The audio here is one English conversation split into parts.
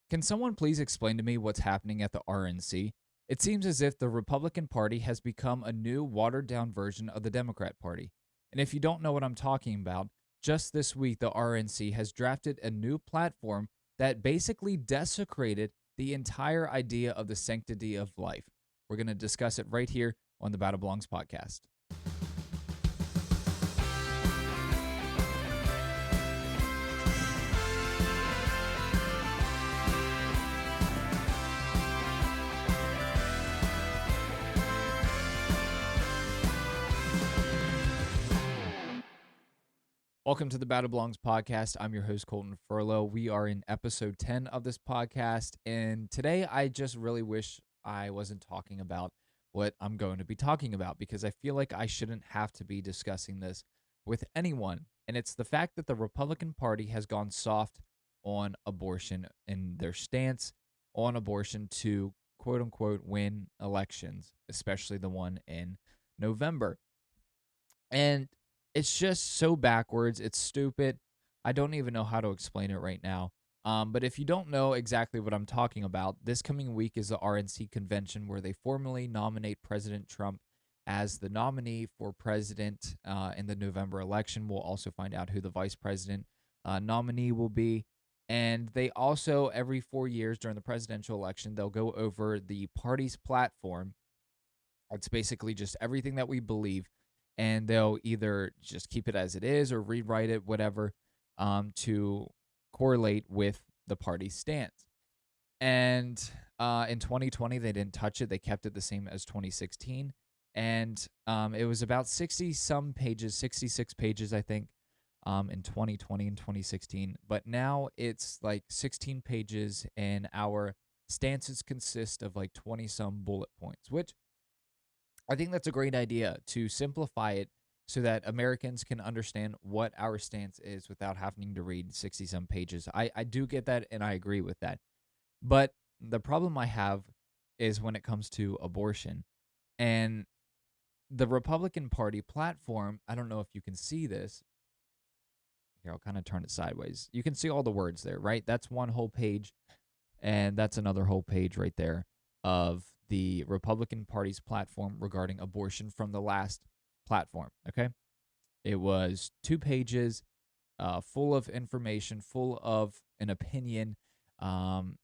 Can someone please explain to me what's happening at the RNC? It seems as if the Republican Party has become a new, watered down version of the Democrat Party. And if you don't know what I'm talking about, just this week, the RNC has drafted a new platform that basically desecrated the entire idea of the sanctity of life. We're going to discuss it right here on the Battle Belongs podcast. Welcome to the Battle Belongs podcast. I'm your host, Coleton Furlow. We are in episode 10 of this podcast. And today I just really wish I wasn't talking about what I'm going to be talking about because I feel like I shouldn't have to be discussing this with anyone. And it's the fact that the Republican Party has gone soft on abortion and their stance on abortion to quote unquote win elections, especially the one in November. And it's just so backwards. It's stupid. I don't even know how to explain it right now. But if you don't know exactly what I'm talking about, this coming week is the RNC convention where they formally nominate President Trump as the nominee for president in the November election. We'll also find out who the vice president nominee will be. And they also, every 4 years during the presidential election, they'll go over the party's platform. It's basically just everything that we believe. And they'll either just keep it as it is or rewrite it, whatever, to correlate with the party's stance. And in 2020, they didn't touch it. They kept it the same as 2016. And it was about 60-some pages, 66 pages, I think, in 2020 and 2016. But now it's like 16 pages, and our stances consist of like 20-some bullet points, which I think that's a great idea to simplify it so that Americans can understand what our stance is without having to read 60-some pages. I do get that, and I agree with that. But the problem I have is when it comes to abortion. And the Republican Party platform, I don't know if you can see this. Here, I'll kind of turn it sideways. You can see all the words there, right? That's one whole page, and that's another whole page right there of the Republican Party's platform regarding abortion from the last platform, okay? It was 2 pages, full of information, full of an opinion. And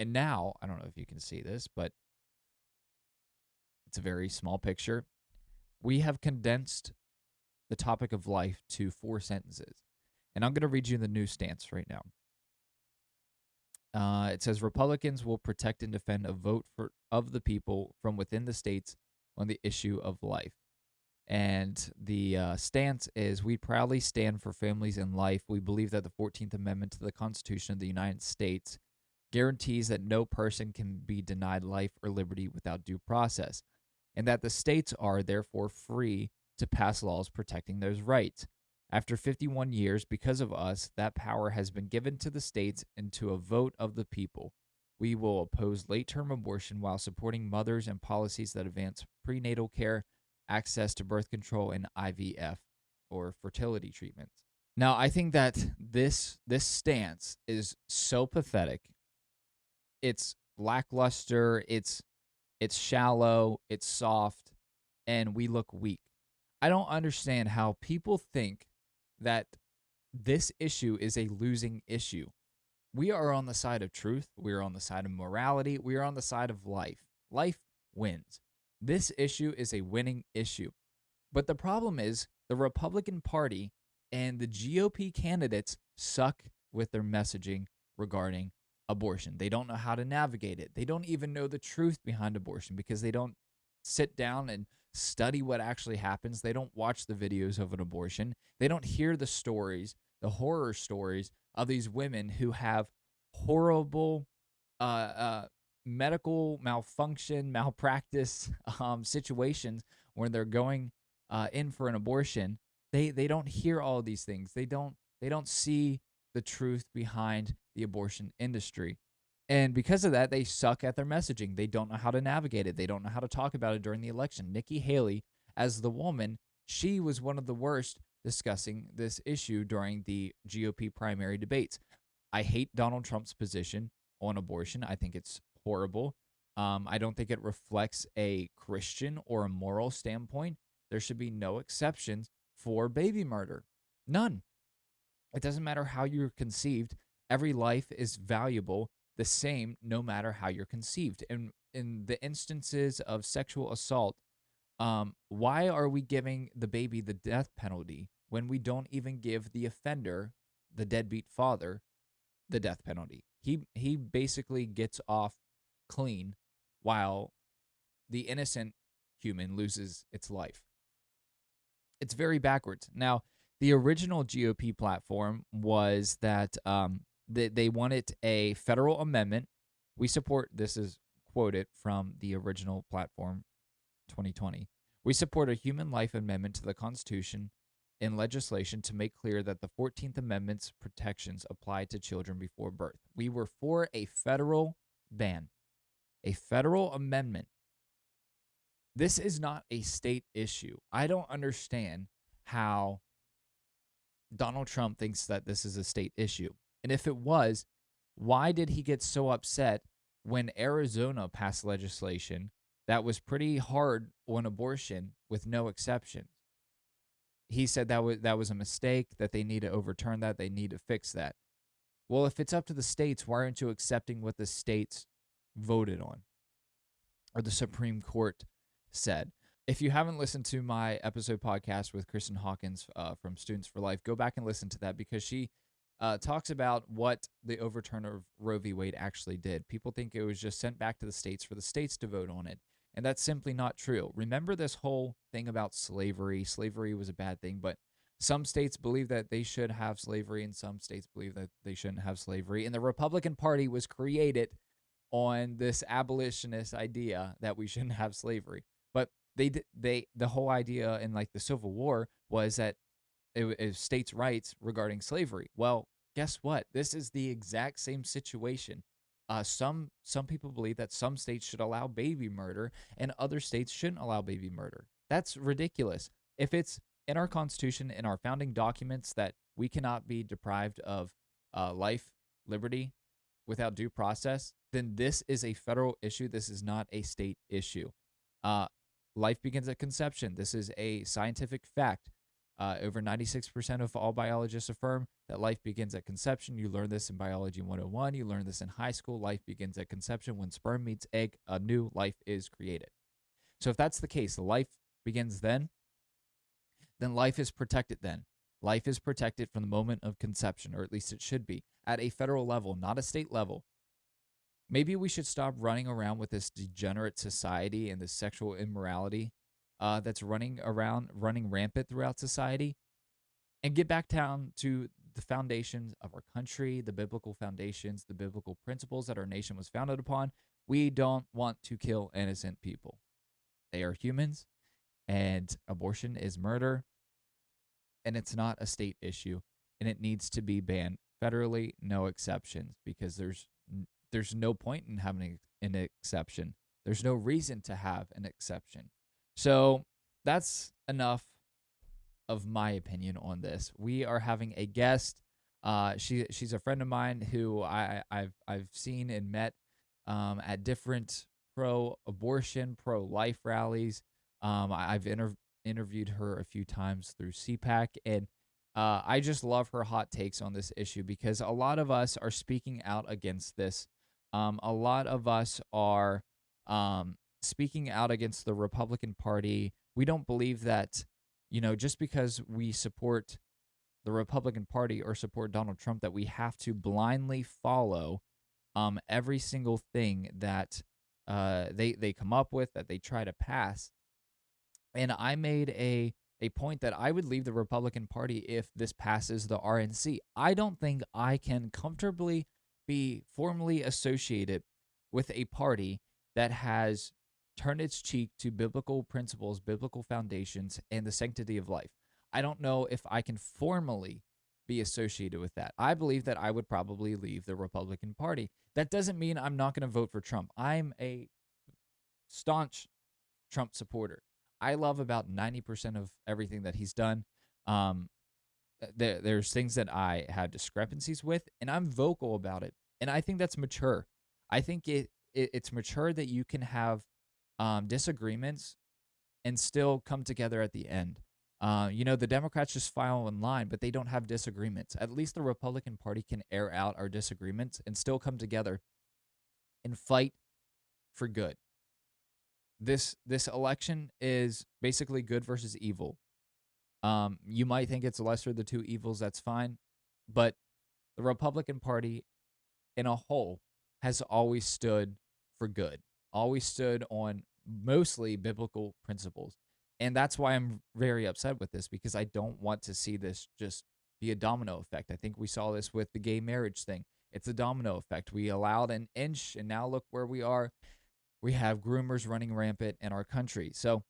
now, I don't know if you can see this, but it's a very small picture. We have condensed the topic of life to 4 sentences. And I'm going to read you the new stance right now. It says Republicans will protect and defend a vote of the people from within the states on the issue of life. And the stance is we proudly stand for families and life. We believe that the 14th Amendment to the Constitution of the United States guarantees that no person can be denied life or liberty without due process, and that the states are therefore free to pass laws protecting those rights. After 51 years, because of us, that power has been given to the states and to a vote of the people. We will oppose late-term abortion while supporting mothers and policies that advance prenatal care, access to birth control, and IVF, or fertility treatments. Now, I think that this stance is so pathetic. It's lackluster, it's shallow, it's soft, and we look weak. I don't understand how people think that this issue is a losing issue. We are on the side of truth. We are on the side of morality. We are on the side of life. Life wins. This issue is a winning issue. But the problem is the Republican Party and the GOP candidates suck with their messaging regarding abortion. They don't know how to navigate it. They don't even know the truth behind abortion because they don't sit down and study what actually happens. They don't watch the videos of an abortion. They don't hear the stories, the horror stories of these women who have horrible medical malfunction, malpractice situations when they're going in for an abortion. They don't hear all of these things. They don't see the truth behind the abortion industry. And because of that, they suck at their messaging. They don't know how to navigate it. They don't know how to talk about it during the election. Nikki Haley, as the woman, she was one of the worst discussing this issue during the GOP primary debates. I hate Donald Trump's position on abortion. I think it's horrible. I don't think it reflects a Christian or a moral standpoint. There should be no exceptions for baby murder. None. It doesn't matter how you're conceived. Every life is valuable the same no matter how you're conceived. And in the instances of sexual assault, why are we giving the baby the death penalty when we don't even give the offender, the deadbeat father, the death penalty? He basically gets off clean while the innocent human loses its life. It's very backwards. Now, the original GOP platform was that they wanted a federal amendment. We support, this is quoted from the original platform 2020. We support a human life amendment to the Constitution in legislation to make clear that the 14th Amendment's protections apply to children before birth. We were for a federal ban, a federal amendment. This is not a state issue. I don't understand how Donald Trump thinks that this is a state issue. And if it was, why did he get so upset when Arizona passed legislation that was pretty hard on abortion with no exceptions? He said that was a mistake, that they need to overturn that, they need to fix that. Well, if it's up to the states, why aren't you accepting what the states voted on or the Supreme Court said? If you haven't listened to my episode podcast with Kristen Hawkins from Students for Life, go back and listen to that, because she talks about what the overturn of Roe v. Wade actually did. People think it was just sent back to the states for the states to vote on it. And that's simply not true. Remember this whole thing about slavery. Slavery was a bad thing, but some states believe that they should have slavery and some states believe that they shouldn't have slavery. And the Republican Party was created on this abolitionist idea that we shouldn't have slavery. But the whole idea in like the Civil War was that it was states' rights regarding slavery. Well, guess what? This is the exact same situation. Some people believe that some states should allow baby murder and other states shouldn't allow baby murder. That's ridiculous. If it's in our Constitution, in our founding documents, that we cannot be deprived of life, liberty, without due process, then this is a federal issue. This is not a state issue. Life begins at conception. This is a scientific fact. Over 96% of all biologists affirm that life begins at conception. You learn this in Biology 101. You learn this in high school. Life begins at conception. When sperm meets egg, a new life is created. So if that's the case, life begins then life is protected then. Life is protected from the moment of conception, or at least it should be, at a federal level, not a state level. Maybe we should stop running around with this degenerate society and this sexual immorality that's running rampant throughout society, and get back down to the foundations of our country, the biblical foundations, the biblical principles that our nation was founded upon. We don't want to kill innocent people. They are humans, and abortion is murder, and it's not a state issue, and it needs to be banned federally, no exceptions, because there's no point in having an exception. There's no reason to have an exception. So that's enough of my opinion on this. We are having a guest. She's a friend of mine who I've seen and met at different pro-abortion, pro-life rallies. I've interviewed her a few times through CPAC, and I just love her hot takes on this issue, because a lot of us are speaking out against this. A lot of us are speaking out against the Republican Party. We don't believe that, just because we support the Republican Party or support Donald Trump, that we have to blindly follow every single thing that they come up with, that they try to pass. And I made a point that I would leave the Republican Party if this passes the RNC. I don't think I can comfortably be formally associated with a party that has turned its cheek to biblical principles, biblical foundations, and the sanctity of life. I don't know if I can formally be associated with that. I believe that I would probably leave the Republican Party. That doesn't mean I'm not going to vote for Trump. I'm a staunch Trump supporter. I love about 90% of everything that he's done. there's things that I have discrepancies with, and I'm vocal about it. And I think that's mature. I think it's mature that you can have disagreements and still come together at the end. The Democrats just file in line, but they don't have disagreements. At least the Republican Party can air out our disagreements and still come together and fight for good. This election is basically good versus evil. You might think it's the lesser of the two evils, that's fine. But the Republican Party in a whole has always stood for good, always stood on mostly biblical principles. And that's why I'm very upset with this, because I don't want to see this just be a domino effect. I think we saw this with the gay marriage thing. It's a domino effect. We allowed an inch, and now look where we are. We have groomers running rampant in our country. So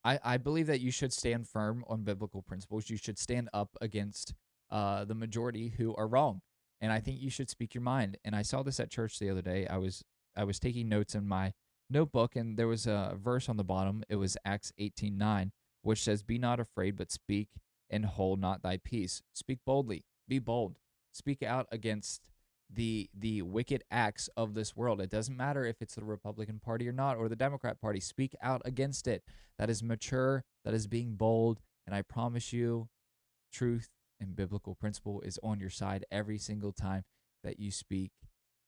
I believe that you should stand firm on biblical principles. You should stand up against the majority who are wrong. And I think you should speak your mind. And I saw this at church the other day. I was taking notes in my notebook, and there was a verse on the bottom. It was Acts 18:9, which says, "Be not afraid, but speak, and hold not thy peace." Speak boldly. Be bold. Speak out against the wicked acts of this world. It doesn't matter if it's the Republican Party or not, or the Democrat Party. Speak out against it. That is mature. That is being bold. And I promise you, truth and biblical principle is on your side every single time that you speak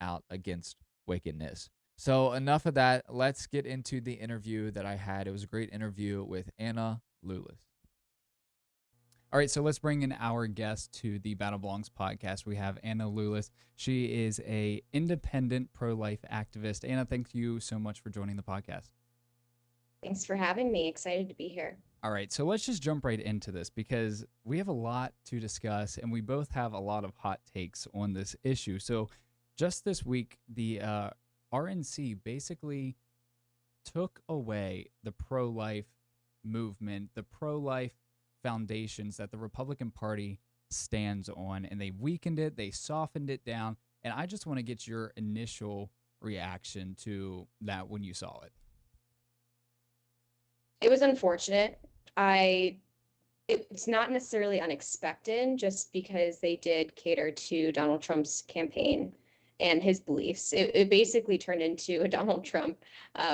out against wickedness. So enough of that. Let's get into the interview that I had. It was a great interview with Anna Lulis. All right, so let's bring in our guest to the Battle Belongs podcast. We have Anna Lulis. She is a independent pro-life activist. Anna, thank you so much for joining the podcast. Thanks for having me. Excited to be here. All right, so let's just jump right into this, because we have a lot to discuss, and we both have a lot of hot takes on this issue. So just this week, the RNC basically took away the pro-life movement, the pro-life foundations that the Republican Party stands on, and they weakened it, they softened it down. And I just want to get your initial reaction to that when you saw it. It was unfortunate. It's not necessarily unexpected, just because they did cater to Donald Trump's campaign and his beliefs. It basically turned into a Donald Trump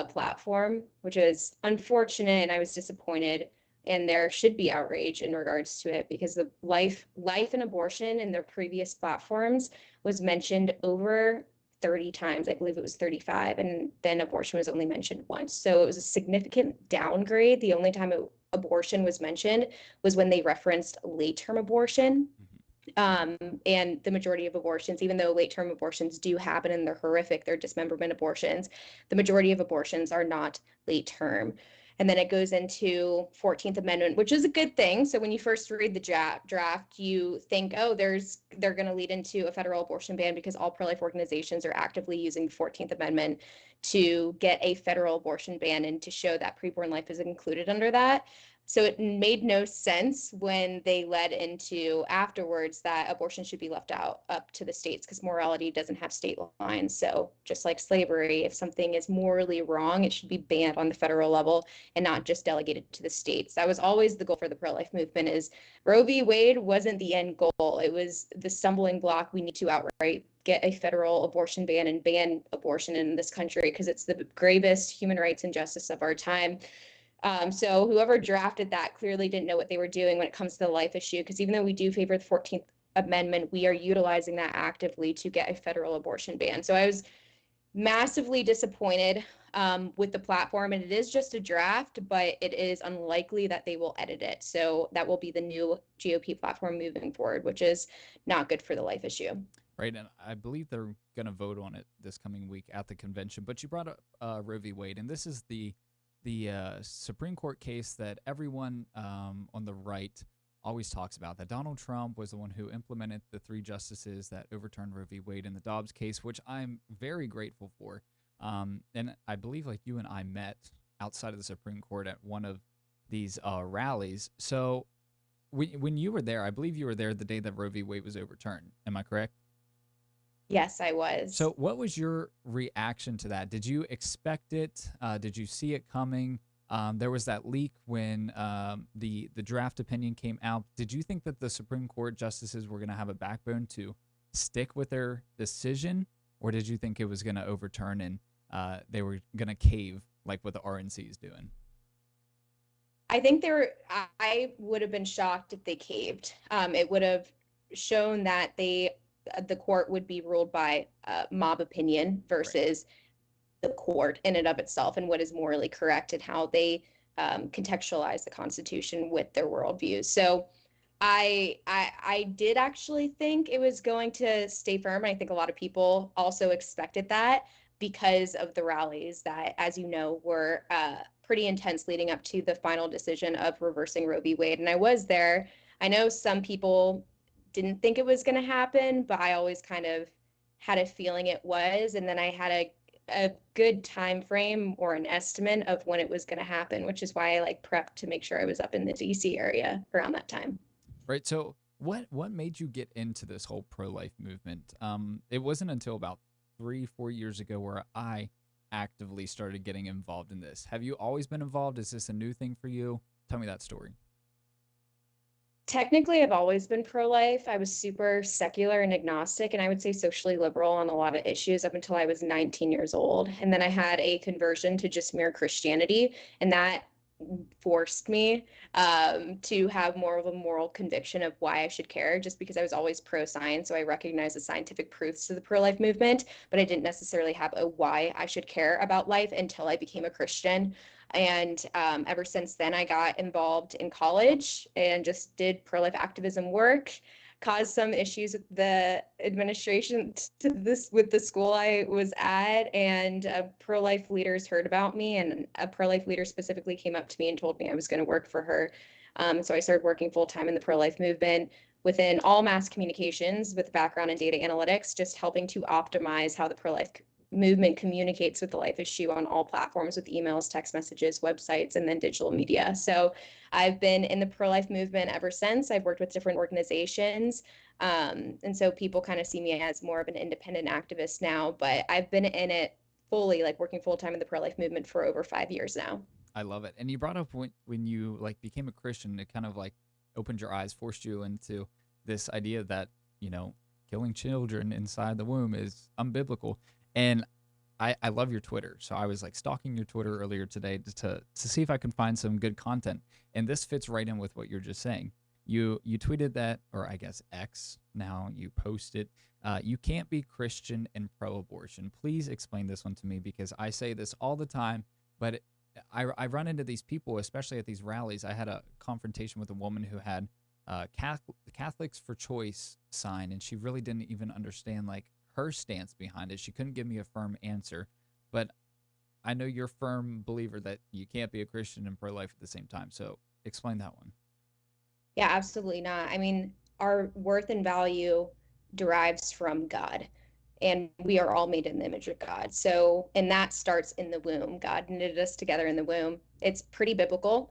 platform, which is unfortunate, and I was disappointed. And there should be outrage in regards to it, because the life and abortion in their previous platforms was mentioned over 30 times. I believe it was 35, and then abortion was only mentioned once. So it was a significant downgrade. The only time abortion was mentioned was when they referenced late-term abortion. And the majority of abortions, even though late-term abortions do happen and they're horrific, they're dismemberment abortions, the majority of abortions are not late-term. And then it goes into 14th Amendment, which is a good thing. So when you first read the draft, you think, oh, they're going to lead into a federal abortion ban, because all pro-life organizations are actively using the 14th Amendment to get a federal abortion ban and to show that preborn life is included under that. So it made no sense when they led into afterwards that abortion should be left out up to the states, because morality doesn't have state lines. So just like slavery, if something is morally wrong, it should be banned on the federal level and not just delegated to the states. That was always the goal for the pro-life movement. Is Roe v. Wade wasn't the end goal. It was the stumbling block. We need to outright get a federal abortion ban and ban abortion in this country, because it's the gravest human rights injustice of our time. So whoever drafted that clearly didn't know what they were doing when it comes to the life issue, because even though we do favor the 14th Amendment, we are utilizing that actively to get a federal abortion ban. So I was massively disappointed with the platform, and it is just a draft, but it is unlikely that they will edit it. So that will be the new GOP platform moving forward, which is not good for the life issue. Right, and I believe they're going to vote on it this coming week at the convention. But you brought up Roe v. Wade, and this is the Supreme Court case that everyone on the right always talks about, that Donald Trump was the one who implemented the 3 justices that overturned Roe v. Wade in the Dobbs case, which I'm very grateful for. And I believe like you and I met outside of the Supreme Court at one of these rallies. So when you were there, I believe you were there the day that Roe v. Wade was overturned. Am I correct? Yes, I was. So what was your reaction to that? Did you expect it? Did you see it coming? There was that leak when the draft opinion came out. Did you think that the Supreme Court justices were going to have a backbone to stick with their decision, or did you think it was going to overturn and they were going to cave like what the RNC is doing? I think I would have been shocked if they caved. It would have shown that the court would be ruled by mob opinion Right. versus the court in and of itself and what is morally correct and how they contextualize the Constitution with their worldviews. So I did actually think it was going to stay firm, and I think a lot of people also expected that because of the rallies that, as you know, were pretty intense leading up to the final decision of reversing Roe v. Wade. And I was there. I know some people didn't think it was going to happen, but I always kind of had a feeling it was. And then I had a good time frame or an estimate of when it was going to happen, which is why I like prepped to make sure I was up in the DC area around that time. Right. So what made you get into this whole pro life movement? It wasn't until about 3 4 years ago where I actively started getting involved in this. Have you always been involved? Is this a new thing for you? Tell me that story. Technically, I've always been pro-life. I was super secular and agnostic, and I would say socially liberal on a lot of issues up until I was 19 years old. And then I had a conversion to just mere Christianity, and that forced me to have more of a moral conviction of why I should care, just because I was always pro-science. So I recognize the scientific proofs to the pro-life movement, but I didn't necessarily have a why I should care about life until I became a Christian. And ever since then, I got involved in college and just did pro-life activism work, caused some issues with the administration to this with the school I was at, and pro-life leaders heard about me, and a pro-life leader specifically came up to me and told me I was going to work for her. So I started working full time in the pro-life movement within all mass communications with a background in data analytics, just helping to optimize how the pro-life movement communicates with the life issue on all platforms with emails, text messages, websites, and then digital media. So I've been in the pro-life movement ever since. I've worked with different organizations. And so people kind of see me as more of an independent activist now, but I've been in it fully, like working full time in the pro-life movement for over 5 years now. I love it. And you brought up when you like became a Christian, it kind of like opened your eyes, forced you into this idea that, killing children inside the womb is unbiblical. And I love your Twitter. So I was like stalking your Twitter earlier today to see if I can find some good content. And this fits right in with what you're just saying. You tweeted that, or I guess X now you posted, you can't be Christian and pro-abortion. Please explain this one to me because I say this all the time, but I run into these people, especially at these rallies. I had a confrontation with a woman who had Catholics for Choice sign, and she really didn't even understand like her stance behind it. She couldn't give me a firm answer, but I know you're a firm believer that you can't be a Christian and pro-life at the same time. So explain that one. Yeah, absolutely not. I mean, our worth and value derives from God, and we are all made in the image of God. So, and that starts in the womb. God knitted us together in the womb. It's pretty biblical.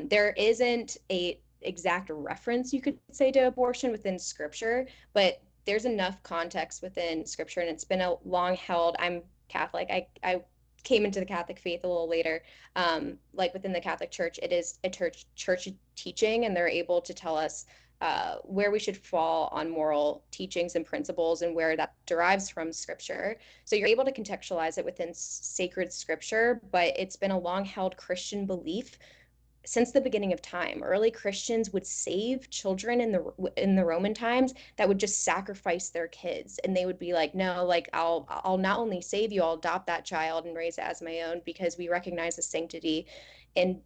There isn't a exact reference you could say to abortion within scripture, but there's enough context within scripture, and it's been a long held. I'm Catholic. I came into the Catholic faith a little later. Like within the Catholic Church, it is a church teaching, and they're able to tell us where we should fall on moral teachings and principles and where that derives from scripture. So you're able to contextualize it within sacred scripture, but it's been a long held Christian belief since the beginning of time. Early Christians would save children in the Roman times that would just sacrifice their kids, and they would be like, no, like I'll not only save you, I'll adopt that child and raise it as my own, because we recognize the sanctity and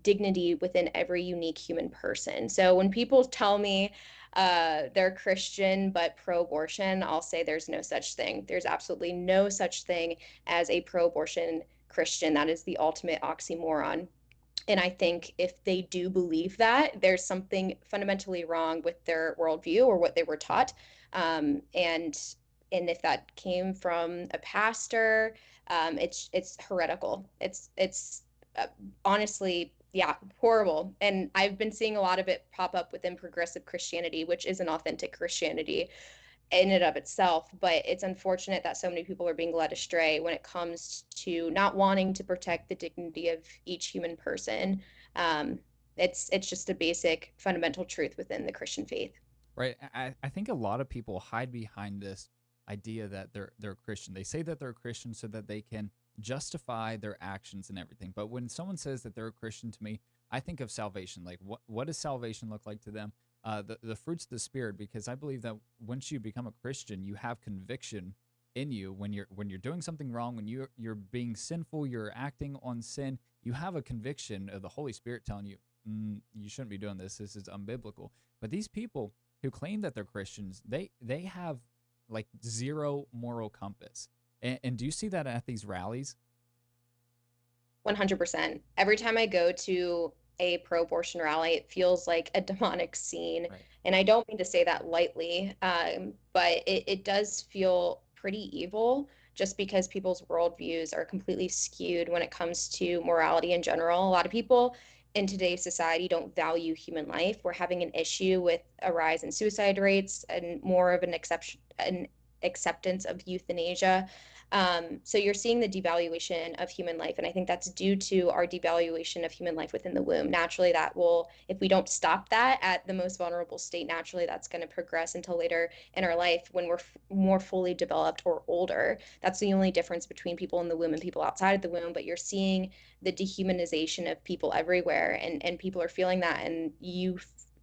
dignity within every unique human person. So when people tell me they're Christian but pro-abortion, I'll say there's no such thing. There's absolutely no such thing as a pro-abortion Christian. That is the ultimate oxymoron. And I think if they do believe that, there's something fundamentally wrong with their worldview or what they were taught. And if that came from a pastor, it's heretical. It's honestly, yeah, horrible. And I've been seeing a lot of it pop up within progressive Christianity, which is an authentic Christianity. in and of itself, but it's unfortunate that so many people are being led astray when it comes to not wanting to protect the dignity of each human person. Um, it's just a basic fundamental truth within the Christian faith. Right. I think a lot of people hide behind this idea that they're Christian. They say that they're Christian so that they can justify their actions and everything. But when someone says that they're a Christian to me, I think of salvation. Like what does salvation look like to them? The fruits of the spirit, because I believe that once you become a Christian, you have conviction in you when you're doing something wrong, when you're being sinful, you're acting on sin, you have a conviction of the Holy Spirit telling you, you shouldn't be doing this. This is unbiblical. But these people who claim that they're Christians, they have like zero moral compass. And do you see that at these rallies? 100%. Every time I go to a pro-abortion rally, it feels like a demonic scene. Right. And I don't mean to say that lightly, but it does feel pretty evil just because people's worldviews are completely skewed when it comes to morality in general. A lot of people in today's society don't value human life. We're having an issue with a rise in suicide rates and more of an acceptance of euthanasia. So you're seeing the devaluation of human life, and I think that's due to our devaluation of human life within the womb. Naturally, that will, if we don't stop that at the most vulnerable state, naturally that's going to progress until later in our life when we're more fully developed or older. That's the only difference between people in the womb and people outside of the womb. But you're seeing the dehumanization of people everywhere, and people are feeling that. And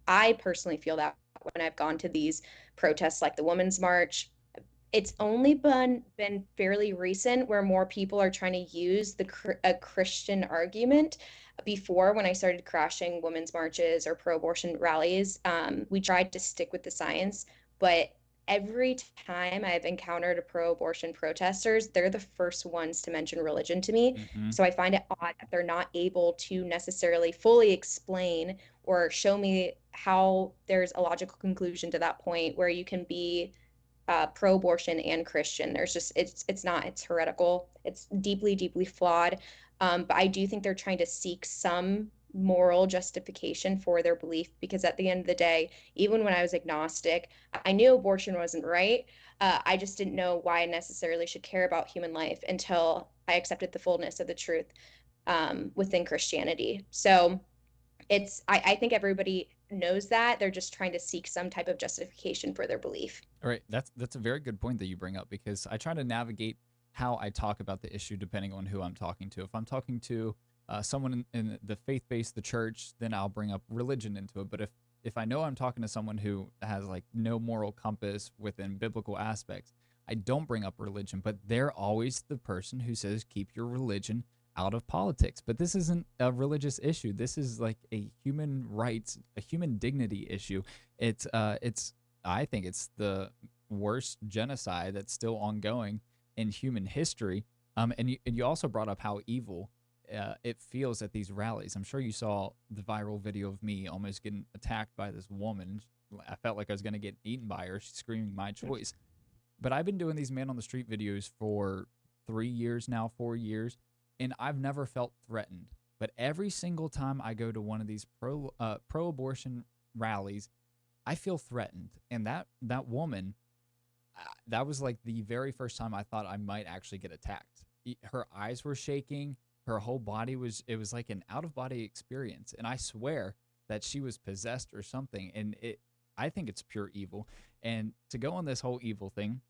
I personally feel that when I've gone to these protests like the Women's March. It's only been fairly recent where more people are trying to use a Christian argument. Before, when I started crashing women's marches or pro-abortion rallies, we tried to stick with the science, but every time I've encountered a pro-abortion protesters, they're the first ones to mention religion to me. Mm-hmm. So I find it odd that they're not able to necessarily fully explain or show me how there's a logical conclusion to that point where you can be pro-abortion and Christian. There's just it's heretical. It's deeply flawed. But I do think they're trying to seek some moral justification for their belief because at the end of the day, even when I was agnostic, I knew abortion wasn't right. I just didn't know why I necessarily should care about human life until I accepted the fullness of the truth within Christianity. So I think everybody knows that. They're just trying to seek some type of justification for their belief. All right, that's a very good point that you bring up because I try to navigate how I talk about the issue depending on who I'm talking to. If I'm talking to someone in the faith base, the church, then I'll bring up religion into it. But if I know I'm talking to someone who has like no moral compass within biblical aspects, I don't bring up religion. But they're always the person who says keep your religion out of politics. But this isn't a religious issue. This is like a human rights, a human dignity issue. It's I think it's the worst genocide that's still ongoing in human history. And you also brought up how evil it feels at these rallies. I'm sure you saw the viral video of me almost getting attacked by this woman. I felt like I was going to get eaten by her. She's screaming my choice. But I've been doing these man on the street videos for 3 years now, 4 years, and I've never felt threatened. But every single time I go to one of these pro abortion rallies, I feel threatened. And that woman, that was like the very first time I thought I might actually get attacked. Her eyes were shaking. Her whole body it was like an out of body experience. And I swear that she was possessed or something. And I think it's pure evil. And to go on this whole evil thing,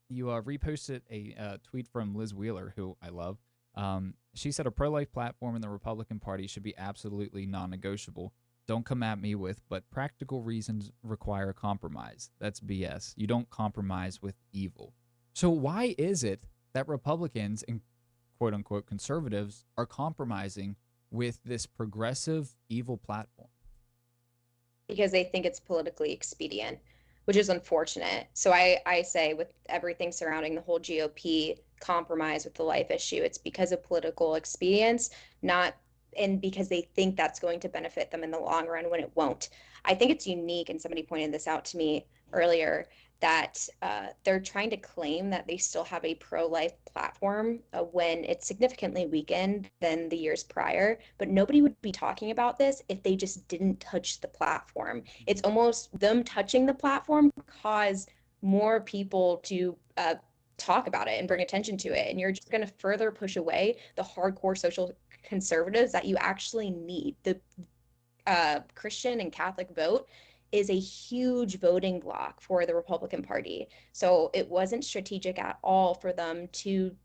you reposted a tweet from Liz Wheeler, who I love. She said a pro-life platform in the Republican Party should be absolutely non-negotiable. Don't come at me with, but practical reasons require compromise. That's BS. You don't compromise with evil. So why is it that Republicans and quote unquote conservatives are compromising with this progressive evil platform? Because they think it's politically expedient, which is unfortunate. So I say with everything surrounding the whole GOP compromise with the life issue, it's because of political expedience, not and because they think that's going to benefit them in the long run when it won't. I think it's unique, and somebody pointed this out to me earlier, that they're trying to claim that they still have a pro-life platform when it's significantly weakened than the years prior. But nobody would be talking about this if they just didn't touch the platform. It's almost them touching the platform caused more people to talk about it and bring Right. attention to it. And you're just going to further push away the hardcore social conservatives that you actually need. The Christian and Catholic vote is a huge voting block for the Republican Party. So it wasn't strategic at all for them to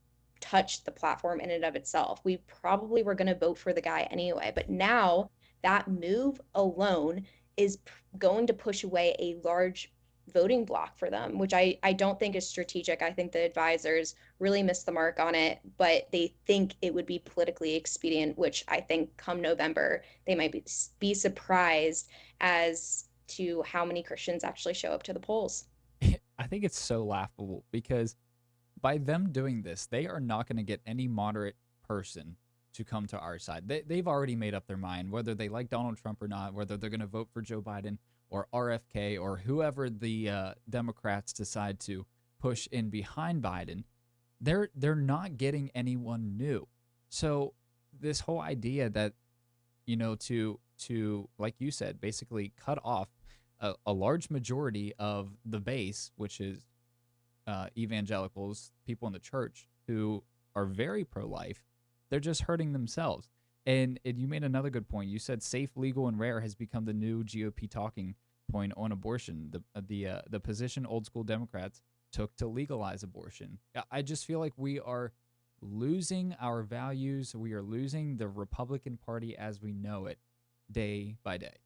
touch the platform in and of itself. We probably were going to vote for the guy anyway, but now that move alone is going to push away a large voting block for them, which I don't think is strategic. I think the advisors really missed the mark on it, but they think it would be politically expedient, which I think come November, they might be surprised as to how many Christians actually show up to the polls. I think it's so laughable because by them doing this, they are not going to get any moderate person to come to our side. They've already made up their mind whether they like Donald Trump or not, whether they're going to vote for Joe Biden or RFK or whoever the Democrats decide to push in behind Biden. They're not getting anyone new. So this whole idea that to like you said, basically cut off a large majority of the base, which is evangelicals, people in the church who are very pro-life, they're just hurting themselves. And you made another good point. You said safe, legal, and rare has become the new GOP talking point on abortion. The position old school Democrats took to legalize abortion. I just feel like we are losing our values. We are losing the Republican Party as we know it day by day.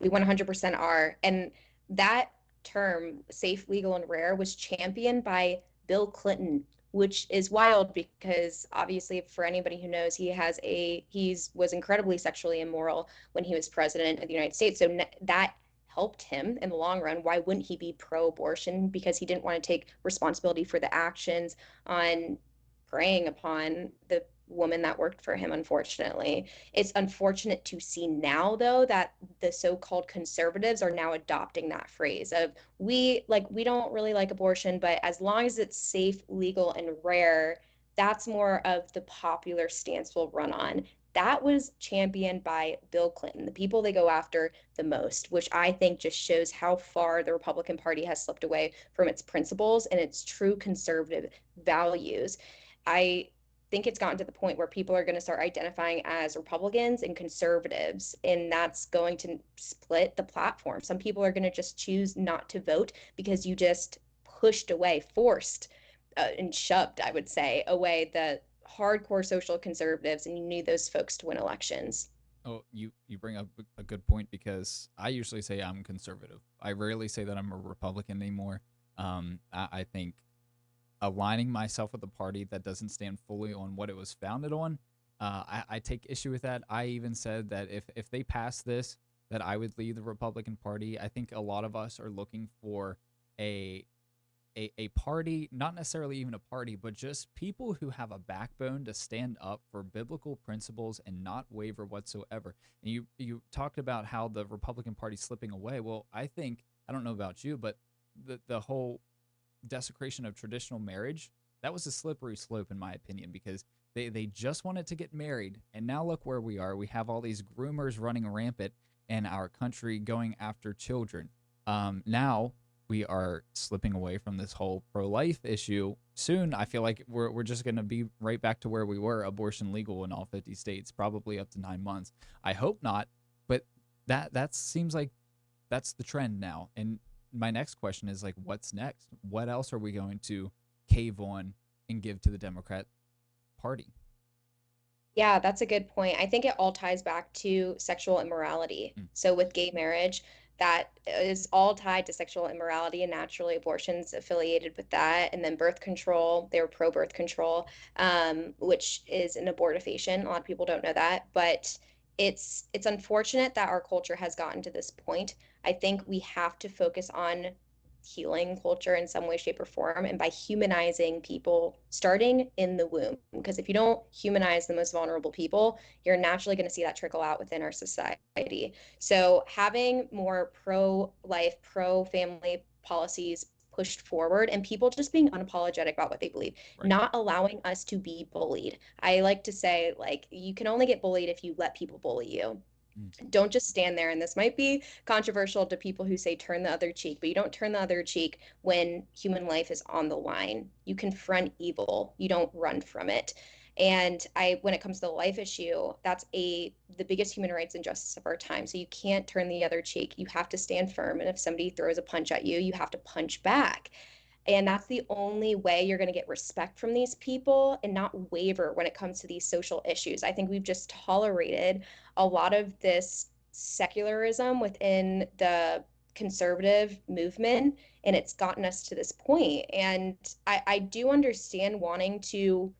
We 100% are. And that term, safe, legal, and rare, was championed by Bill Clinton, which is wild because obviously for anybody who knows, he's was incredibly sexually immoral when he was president of the United States. So that helped him in the long run. Why wouldn't he be pro-abortion? Because he didn't want to take responsibility for the actions on preying upon the woman that worked for him, unfortunately. It's unfortunate to see now, though, that the so-called conservatives are now adopting that phrase of we don't really like abortion, but as long as it's safe, legal, and rare, that's more of the popular stance we'll run on. That was championed by Bill Clinton, the people they go after the most, which I think just shows how far the Republican Party has slipped away from its principles and its true conservative values. I think it's gotten to the point where people are going to start identifying as Republicans and conservatives, and that's going to split the platform. Some people are going to just choose not to vote because you just pushed away, forced and shoved, I would say, away the hardcore social conservatives, and you need those folks to win elections. Oh, you bring up a good point because I usually say I'm conservative. I rarely say that I'm a Republican anymore. I think aligning myself with a party that doesn't stand fully on what it was founded on, I take issue with that. I even said that if they pass this, that I would leave the Republican Party. I think a lot of us are looking for a a party, not necessarily even a party, but just people who have a backbone to stand up for biblical principles and not waver whatsoever. And you talked about how the Republican Party's slipping away. Well, I think, I don't know about you, but the whole desecration of traditional marriage, that was a slippery slope in my opinion, because they just wanted to get married, and now look where we are. We have all these groomers running rampant in our country going after children. Now we are slipping away from this whole pro-life issue. Soon, I feel like we're just going to be right back to where we were, abortion legal in all 50 states, probably up to 9 months. I hope not, but that seems like that's the trend now. And my next question is, like, what's next? What else are we going to cave on and give to the Democrat Party? Yeah, that's a good point. I think it all ties back to sexual immorality. Mm, So with gay marriage, that is all tied to sexual immorality, and naturally abortion's affiliated with that. And then birth control, they were pro birth control, which is an abortifacient. A lot of people don't know that, but it's unfortunate that our culture has gotten to this point. I think we have to focus on healing culture in some way, shape, or form, and by humanizing people starting in the womb. Because if you don't humanize the most vulnerable people, you're naturally going to see that trickle out within our society. So having more pro-life, pro-family policies pushed forward, and people just being unapologetic about what they believe, right. not allowing us to be bullied. I like to say, like, you can only get bullied if you let people bully you. Mm. Don't just stand there. And this might be controversial to people who say turn the other cheek, but you don't turn the other cheek when human life is on the line. You confront evil, you don't run from it. And when it comes to the life issue, that's the biggest human rights injustice of our time. So you can't turn the other cheek. You have to stand firm. And if somebody throws a punch at you, you have to punch back. And that's the only way you're going to get respect from these people and not waver when it comes to these social issues. I think we've just tolerated a lot of this secularism within the conservative movement, and it's gotten us to this point. And I do understand wanting to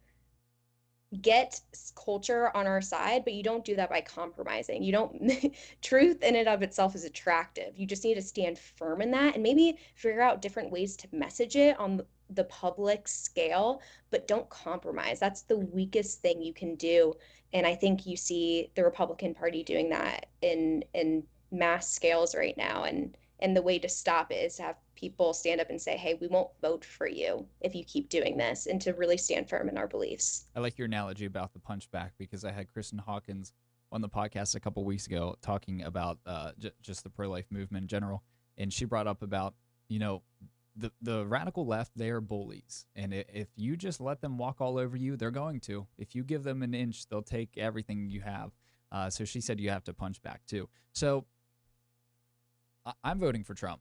get culture on our side, but you don't do that by compromising. You don't, truth in and of itself is attractive. You just need to stand firm in that and maybe figure out different ways to message it on the public scale, but don't compromise. That's the weakest thing you can do. And I think you see the Republican Party doing that in mass scales right now. And the way to stop it is to have people stand up and say, hey, we won't vote for you if you keep doing this, and to really stand firm in our beliefs. I like your analogy about the punchback because I had Kristen Hawkins on the podcast a couple weeks ago talking about just the pro life movement in general. And she brought up about, you know, the radical left, they are bullies. And if you just let them walk all over you, they're going to. If you give them an inch, they'll take everything you have. So she said you have to punch back too. So I'm voting for Trump.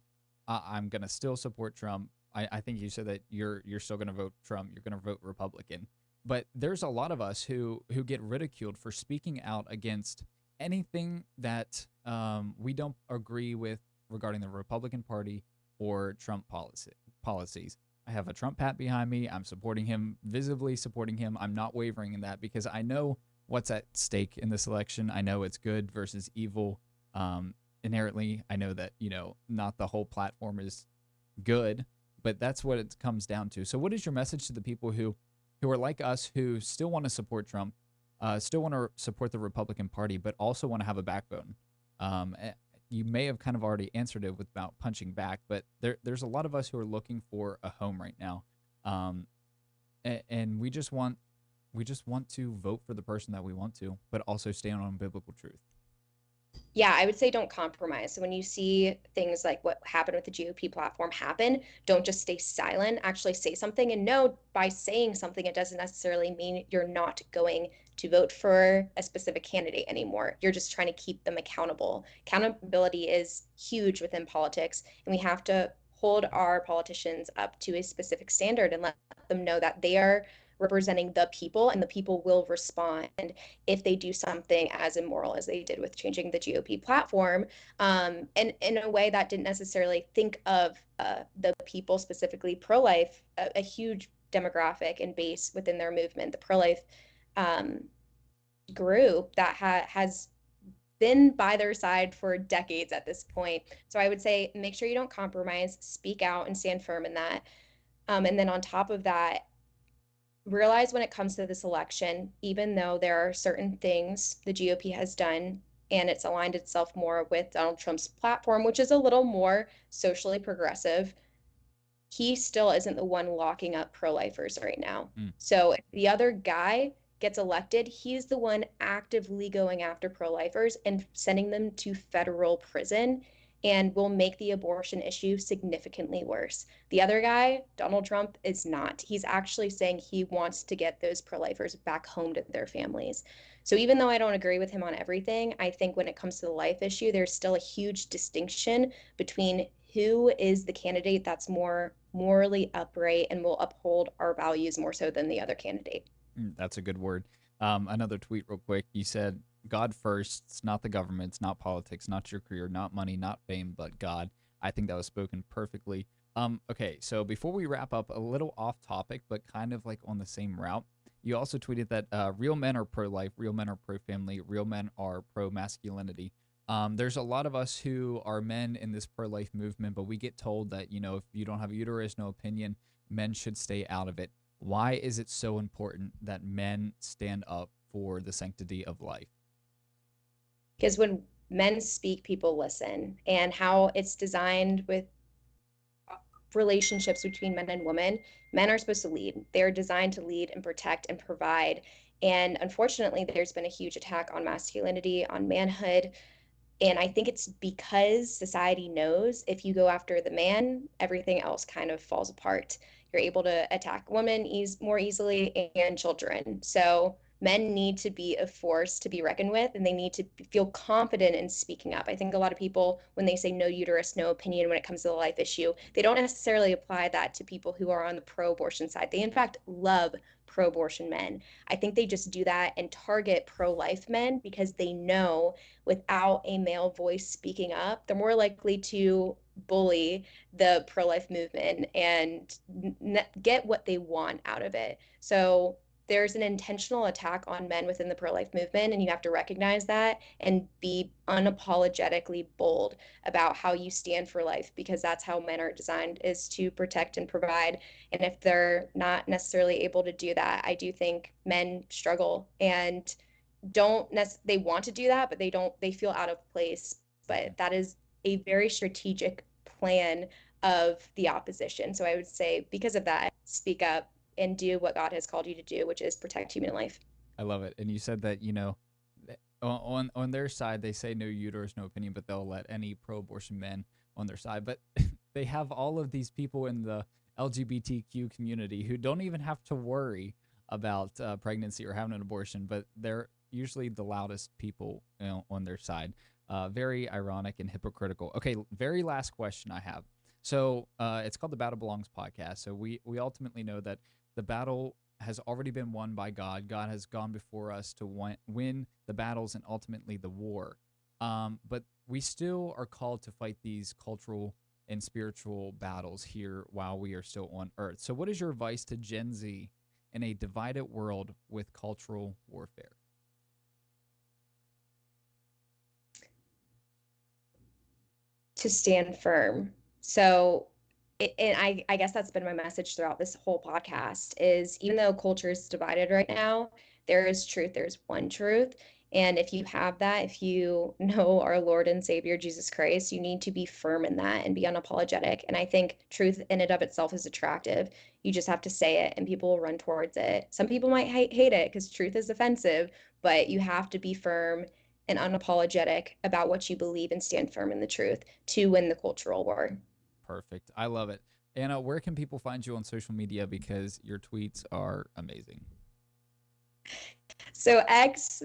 I'm going to still support Trump. I think you said that you're still going to vote Trump. You're going to vote Republican. But there's a lot of us who get ridiculed for speaking out against anything that we don't agree with regarding the Republican Party or Trump policies. I have a Trump hat behind me. I'm supporting him, visibly supporting him. I'm not wavering in that because I know what's at stake in this election. I know it's good versus evil. Inherently, I know that, you know, not the whole platform is good, but that's what it comes down to. So what is your message to the people who are like us, who still want to support Trump, still want to support the Republican Party, but also want to have a backbone? You may have kind of already answered it about punching back, but there's a lot of us who are looking for a home right now, and we just want to vote for the person that we want to, but also stand on biblical truth. Yeah, I would say don't compromise. So when you see things like what happened with the GOP platform happen, don't just stay silent, actually say something. And no, by saying something, it doesn't necessarily mean you're not going to vote for a specific candidate anymore. You're just trying to keep them accountable. Accountability is huge within politics, and we have to hold our politicians up to a specific standard and let them know that they are representing the people, and the people will respond if they do something as immoral as they did with changing the GOP platform, and in a way that didn't necessarily think of the people, specifically pro-life, a huge demographic and base within their movement, the pro-life group that has been by their side for decades at this point. So I would say make sure you don't compromise, speak out and stand firm in that. And then on top of that, realize when it comes to this election, even though there are certain things the GOP has done and it's aligned itself more with Donald Trump's platform, which is a little more socially progressive, he still isn't the one locking up pro-lifers right now. Mm. So if the other guy gets elected, he's the one actively going after pro-lifers and sending them to federal prison, and will make the abortion issue significantly worse. The other guy, Donald Trump, is not. He's actually saying he wants to get those pro-lifers back home to their families. So even though I don't agree with him on everything, I think when it comes to the life issue, there's still a huge distinction between who is the candidate that's more morally upright and will uphold our values more so than the other candidate. That's a good word. Another tweet real quick. You said, God first. It's not the government. It's not politics, not your career, not money, not fame, but God. I think that was spoken perfectly. Okay, so before we wrap up, a little off topic, but kind of like on the same route, you also tweeted that real men are pro-life, real men are pro-family, real men are pro-masculinity. There's a lot of us who are men in this pro-life movement, but we get told that, you know, if you don't have a uterus, no opinion, men should stay out of it. Why is it so important that men stand up for the sanctity of life? Because when men speak, people listen, and how it's designed with relationships between men and women, men are supposed to lead. They're designed to lead and protect and provide. And unfortunately, there's been a huge attack on masculinity, on manhood. And I think it's because society knows if you go after the man, everything else kind of falls apart. You're able to attack women more easily and children. So men need to be a force to be reckoned with, and they need to feel confident in speaking up. I think a lot of people, when they say no uterus, no opinion when it comes to the life issue, they don't necessarily apply that to people who are on the pro-abortion side. They, in fact, love pro-abortion men. I think they just do that and target pro-life men because they know without a male voice speaking up, they're more likely to bully the pro-life movement and get what they want out of it. So there's an intentional attack on men within the pro-life movement, and you have to recognize that and be unapologetically bold about how you stand for life, because that's how men are designed, is to protect and provide. And if they're not necessarily able to do that, I do think men struggle and they want to do that, but they feel out of place. Mhm. But that is a very strategic plan of the opposition. So I would say, because of that, speak up and do what God has called you to do, which is protect human life. I love it. And you said that, on their side they say no uterus, no opinion, but they'll let any pro-abortion men on their side. But they have all of these people in the LGBTQ community who don't even have to worry about pregnancy or having an abortion, but they're usually the loudest people, on their side. Very ironic and hypocritical. Okay, very last question I have. So it's called the Battle Belongs podcast. So we ultimately know that the battle has already been won by God. God has gone before us to win the battles and ultimately the war. But we still are called to fight these cultural and spiritual battles here while we are still on earth. So, what is your advice to Gen Z in a divided world with cultural warfare? To stand firm. So, and I guess that's been my message throughout this whole podcast is, even though culture is divided right now, there is truth. There's one truth. And if you have that, if you know our Lord and Savior Jesus Christ, you need to be firm in that and be unapologetic. And I think truth in and of itself is attractive. You just have to say it and people will run towards it. Some people might hate it because truth is offensive, but you have to be firm and unapologetic about what you believe and stand firm in the truth to win the cultural war. Perfect. I love it. Anna, where can people find you on social media? Because your tweets are amazing. So X,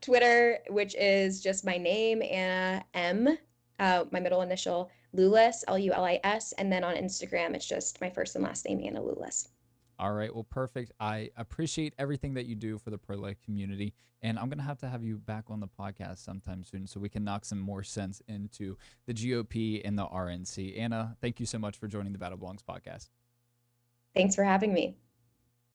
Twitter, which is just my name, Anna M, my middle initial, Lulis, Lulis, and then on Instagram, it's just my first and last name, Anna Lulis. All right. Well, perfect. I appreciate everything that you do for the pro life community. And I'm going to have you back on the podcast sometime soon so we can knock some more sense into the GOP and the RNC. Anna, thank you so much for joining the Battle Belongs podcast. Thanks for having me.